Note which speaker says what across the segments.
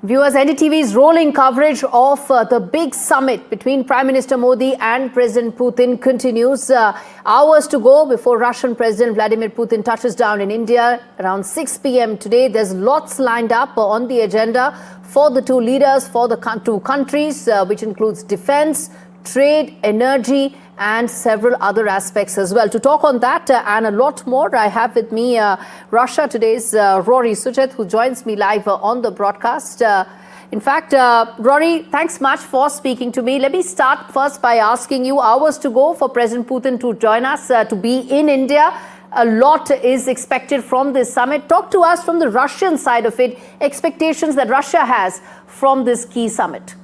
Speaker 1: Viewers, NDTV's rolling coverage of the big summit between Prime Minister Modi and President Putin continues. Hours to go before Russian President Vladimir Putin touches down in India around 6 p.m. today. There's lots lined up on the agenda for the two leaders, for the two countries, which includes defense, trade, energy, and several other aspects as well. To talk on that and a lot more, I have with me Russia Today's Rory Suchet, who joins me live on the broadcast. In fact, Rory, thanks much for speaking to me. Let me start first by asking you, hours to go for President Putin to join us, to be in India. A lot is expected from this summit. Talk to us from the Russian side of it, expectations that Russia has from this key summit.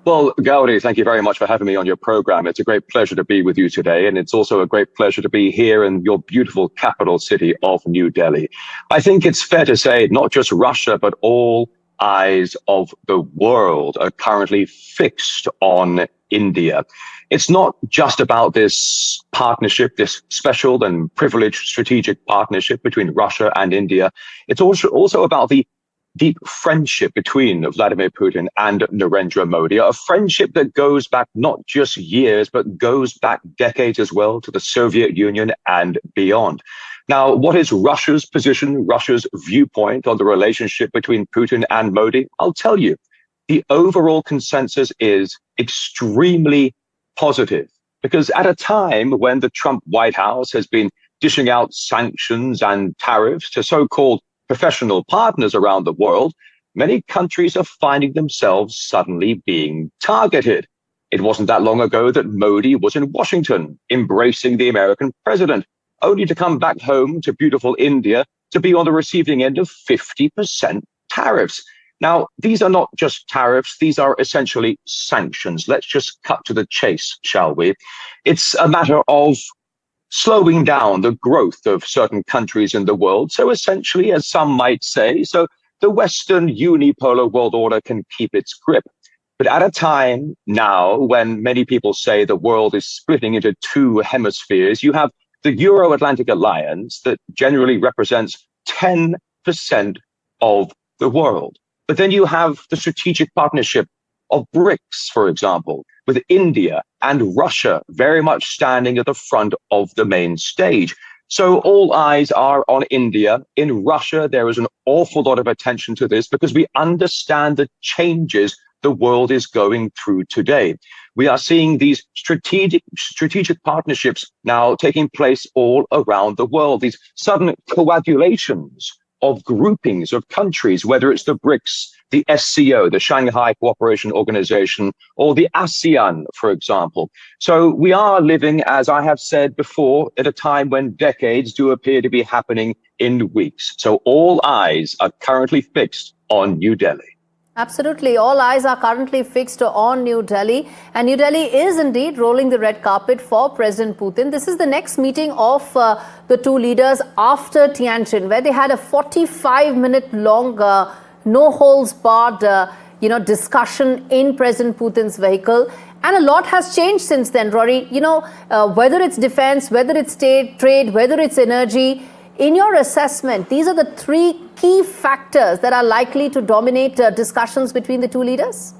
Speaker 2: Well, Gauri, thank you very much for having me on your program. It's a great pleasure to be with you today, and it's also a great pleasure to be here in your beautiful capital city of New Delhi. I think it's fair to say not just Russia, but all eyes of the world are currently fixed on India. It's not just about this partnership, this special and privileged strategic partnership between Russia and India. It's also about the deep friendship between Vladimir Putin and Narendra Modi, a friendship that goes back not just years, but goes back decades as well to the Soviet Union and beyond. Now, what is Russia's position, Russia's viewpoint on the relationship between Putin and Modi? I'll tell you, the overall consensus is extremely positive, because at a time when the Trump White House has been dishing out sanctions and tariffs to so-called professional partners around the world, many countries are finding themselves suddenly being targeted. It wasn't that long ago that Modi was in Washington, embracing the American president, only to come back home to beautiful India to be on the receiving end of 50% tariffs. Now, these are not just tariffs, these are essentially sanctions. Let's just cut to the chase, shall we? It's a matter of slowing down the growth of certain countries in the world. So essentially, as some might say, so the Western unipolar world order can keep its grip. But at a time now when many people say the world is splitting into two hemispheres, you have the Euro-Atlantic Alliance that generally represents 10% of the world. But then you have the strategic partnership of BRICS, for example, with India and Russia very much standing at the front of the main stage. So all eyes are on India. In Russia, there is an awful lot of attention to this because we understand the changes the world is going through today. We are seeing these strategic partnerships now taking place all around the world, these sudden coagulations of groupings of countries, whether it's the BRICS, the SCO, the Shanghai Cooperation Organization, or the ASEAN, for example. So we are living, as I have said before, at a time when decades do appear to be happening in weeks. So all eyes are currently fixed on New Delhi.
Speaker 1: Absolutely. All eyes are currently fixed on New Delhi. And New Delhi is indeed rolling the red carpet for President Putin. This is the next meeting of the two leaders after Tianjin, where they had a 45-minute long, no-holds-barred, discussion in President Putin's vehicle. And a lot has changed since then, Rory. Whether it's defense, whether it's trade, whether it's energy, in your assessment, these are the three key factors that are likely to dominate discussions between the two leaders?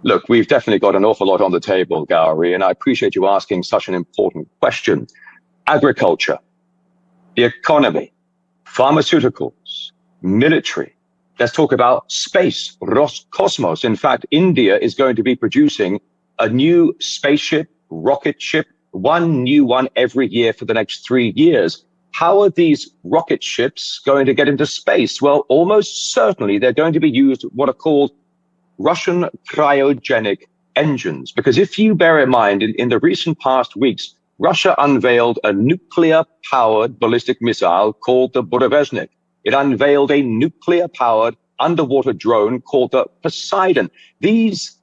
Speaker 2: Look, we've definitely got an awful lot on the table, Gauri, and I appreciate you asking such an important question. Agriculture, the economy, pharmaceuticals, military. Let's talk about space, Roscosmos. In fact, India is going to be producing a new spaceship, rocket ship, one new one every year for the next 3 years. How are these rocket ships going to get into space? Well, almost certainly they're going to be used what are called Russian cryogenic engines. Because if you bear in mind, in the recent past weeks, Russia unveiled a nuclear-powered ballistic missile called the Bulletins. It unveiled a nuclear-powered underwater drone called the Poseidon. These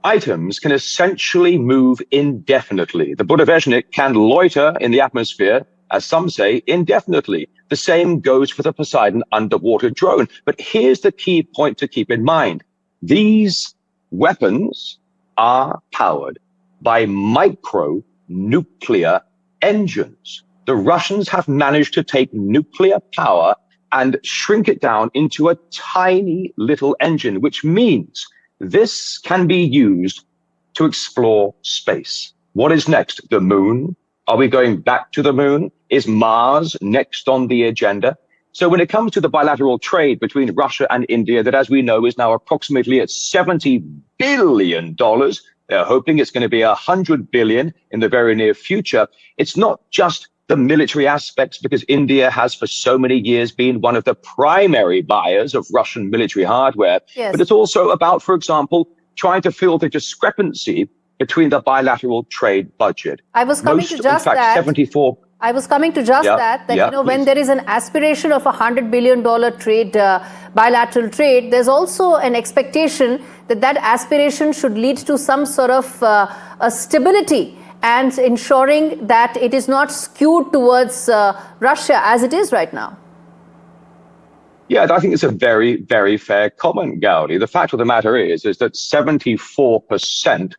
Speaker 2: items can essentially move indefinitely. The Bulletins can loiter in the atmosphere, as some say, indefinitely. The same goes for the Poseidon underwater drone. But here's the key point to keep in mind. These weapons are powered by micro-nuclear engines. The Russians have managed to take nuclear power and shrink it down into a tiny little engine, which means this can be used to explore space. What is next? The moon? Are we going back to the moon? Is Mars next on the agenda? So when it comes to the bilateral trade between Russia and India, that, as we know, is now approximately at $70 billion, they're hoping it's going to be $100 billion in the very near future. It's not just the military aspects, because India has for so many years been one of the primary buyers of Russian military hardware.
Speaker 1: Yes.
Speaker 2: But it's also about, for example, trying to fill the discrepancy between the bilateral trade budget.
Speaker 1: I was coming to just that. When there is an aspiration of $100 billion trade, bilateral trade, there's also an expectation that that aspiration should lead to some sort of a stability and ensuring that it is not skewed towards Russia as it is right now.
Speaker 2: Yeah, I think it's a very, very fair comment, Gaudi. The fact of the matter is that 74%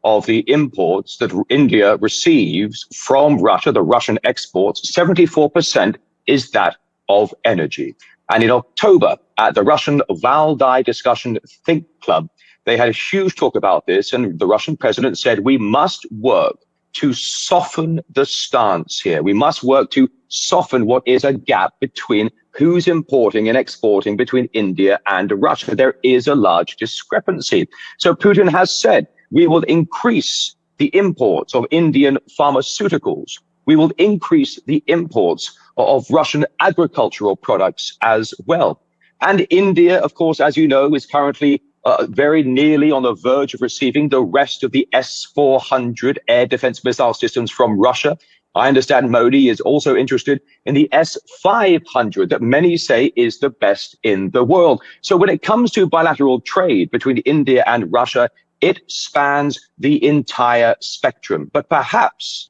Speaker 2: of the imports that India receives from Russia, the Russian exports, 74% is that of energy. And in October, at the Russian Valdai Discussion Think Club, they had a huge talk about this, and the Russian president said, we must work to soften the stance here. We must work to soften what is a gap between who's importing and exporting between India and Russia. There is a large discrepancy. So Putin has said, we will increase the imports of Indian pharmaceuticals. We will increase the imports of Russian agricultural products as well. And India, of course, as you know, is currently very nearly on the verge of receiving the rest of the S-400 air defense missile systems from Russia. I understand Modi is also interested in the S-500 that many say is the best in the world. So when it comes to bilateral trade between India and Russia, it spans the entire spectrum. But perhaps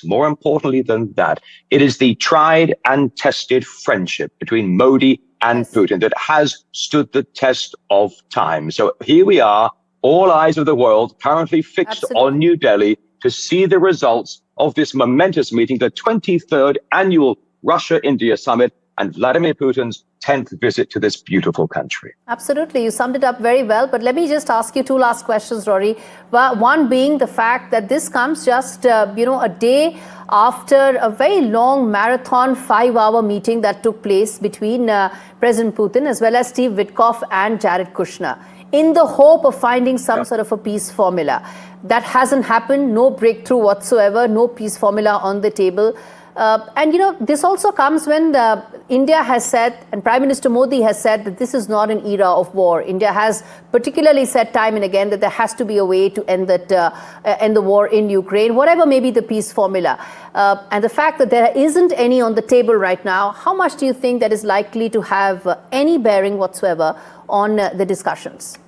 Speaker 2: more importantly than that, it is the tried and tested friendship between Modi and Putin that has stood the test of time. So here we are, all eyes of the world currently fixed on New Delhi to see the results of this momentous meeting, the 23rd annual Russia-India summit, and Vladimir Putin's 10th visit to this beautiful country.
Speaker 1: Absolutely. You summed it up very well. But let me just ask you two last questions, Rory. One being the fact that this comes just, a day after a very long marathon 5-hour meeting that took place between President Putin as well as Steve Witkoff and Jared Kushner, in the hope of finding some sort of a peace formula. That hasn't happened. No breakthrough whatsoever. No peace formula on the table. This also comes when India has said, and Prime Minister Modi has said, that this is not an era of war. India has particularly said time and again that there has to be a way to end the war in Ukraine, whatever may be the peace formula. And the fact that there isn't any on the table right now, how much do you think that is likely to have any bearing whatsoever on the discussions?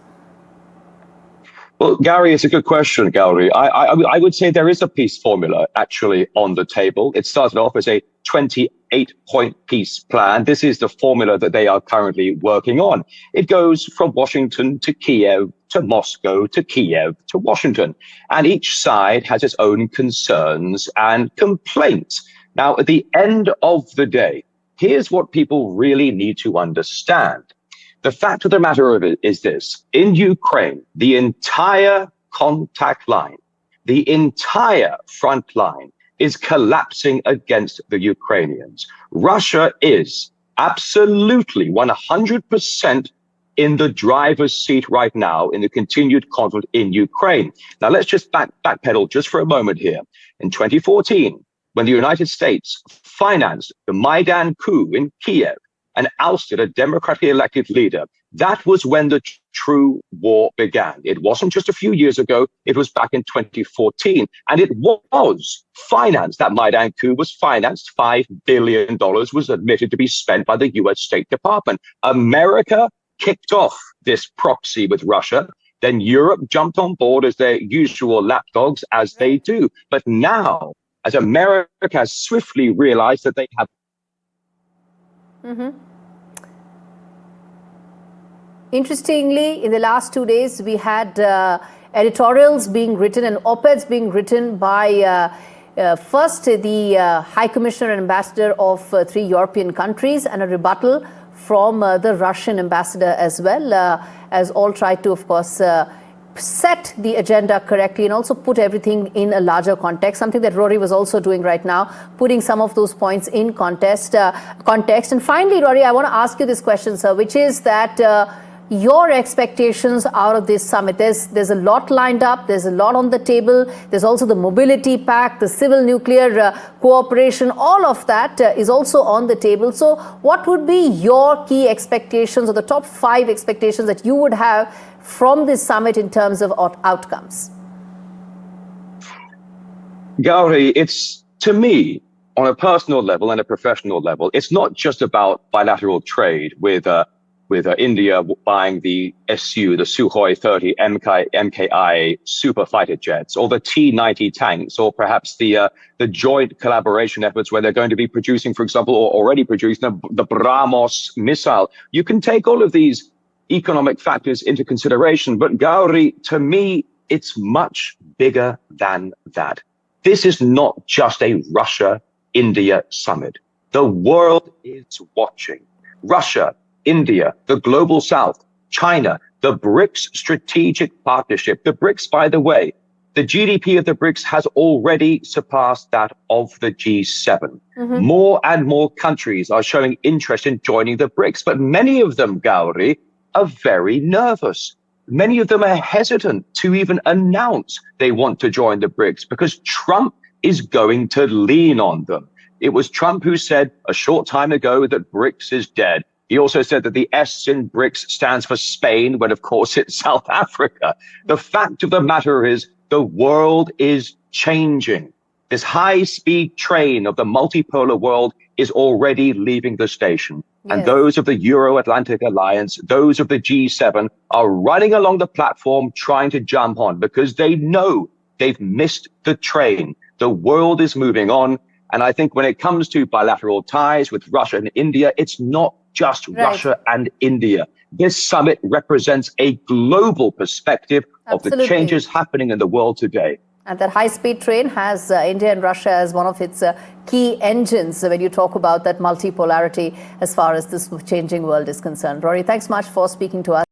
Speaker 2: Well, Gary, it's a good question, Gary. I would say there is a peace formula actually on the table. It started off as a 28-point peace plan. This is the formula that they are currently working on. It goes from Washington to Kiev, to Moscow, to Kiev, to Washington. And each side has its own concerns and complaints. Now, at the end of the day, here's what people really need to understand. The fact of the matter of it is this: in Ukraine, the entire contact line, the entire front line is collapsing against the Ukrainians. Russia is absolutely 100% in the driver's seat right now in the continued conflict in Ukraine. Now, let's just backpedal just for a moment here. In 2014, when the United States financed the Maidan coup in Kiev, and ousted a democratically elected leader, that was when the true war began. It wasn't just a few years ago, it was back in 2014. And it was financed, that Maidan coup was financed, $5 billion was admitted to be spent by the US State Department. America kicked off this proxy with Russia. Then Europe jumped on board as their usual lapdogs, as they do. But now, as America has swiftly realized that they have
Speaker 1: Interestingly, in the last 2 days, we had editorials being written and op-eds being written by First, the High Commissioner and Ambassador of 3 European countries, and a rebuttal from the Russian ambassador as well, as all tried to, of course, set the agenda correctly and also put everything in a larger context, something that Rory was also doing right now, putting some of those points in context. And finally, Rory, I want to ask you this question, sir, which is that your expectations out of this summit. There's a lot lined up. There's a lot on the table. There's also the mobility pact, the civil nuclear cooperation. All of that is also on the table. So what would be your key expectations, or the top 5 expectations that you would have from this summit in terms of outcomes?
Speaker 2: Gauri, it's, to me, on a personal level and a professional level, it's not just about bilateral trade with India buying the Su, the Sukhoi 30 MKI super fighter jets, or the T-90 tanks, or perhaps the joint collaboration efforts where they're going to be producing, for example, or already producing the BrahMos missile. You can take all of these economic factors into consideration, but Gauri, to me, it's much bigger than that. This is not just a Russia-India summit. The world is watching. Russia, India, the global south, China, the BRICS strategic partnership. The BRICS, by the way, the GDP of the BRICS has already surpassed that of the G7. More and more countries are showing interest in joining the BRICS, but many of them, Gauri, are very nervous. Many of them are hesitant to even announce they want to join the BRICS because Trump is going to lean on them. It was Trump who said a short time ago that BRICS is dead. He also said that the S in BRICS stands for Spain, when of course it's South Africa. The fact of the matter is the world is changing. This high-speed train of the multipolar world is already leaving the station. Yes. And those of the Euro-Atlantic Alliance, those of the G7 are running along the platform trying to jump on because they know they've missed the train. The world is moving on. And I think when it comes to bilateral ties with Russia and India, it's not just Russia and India. This summit represents a global perspective of the changes happening in the world today.
Speaker 1: And that high-speed train has India and Russia as one of its key engines when you talk about that multipolarity as far as this changing world is concerned. Rory, thanks much for speaking to us.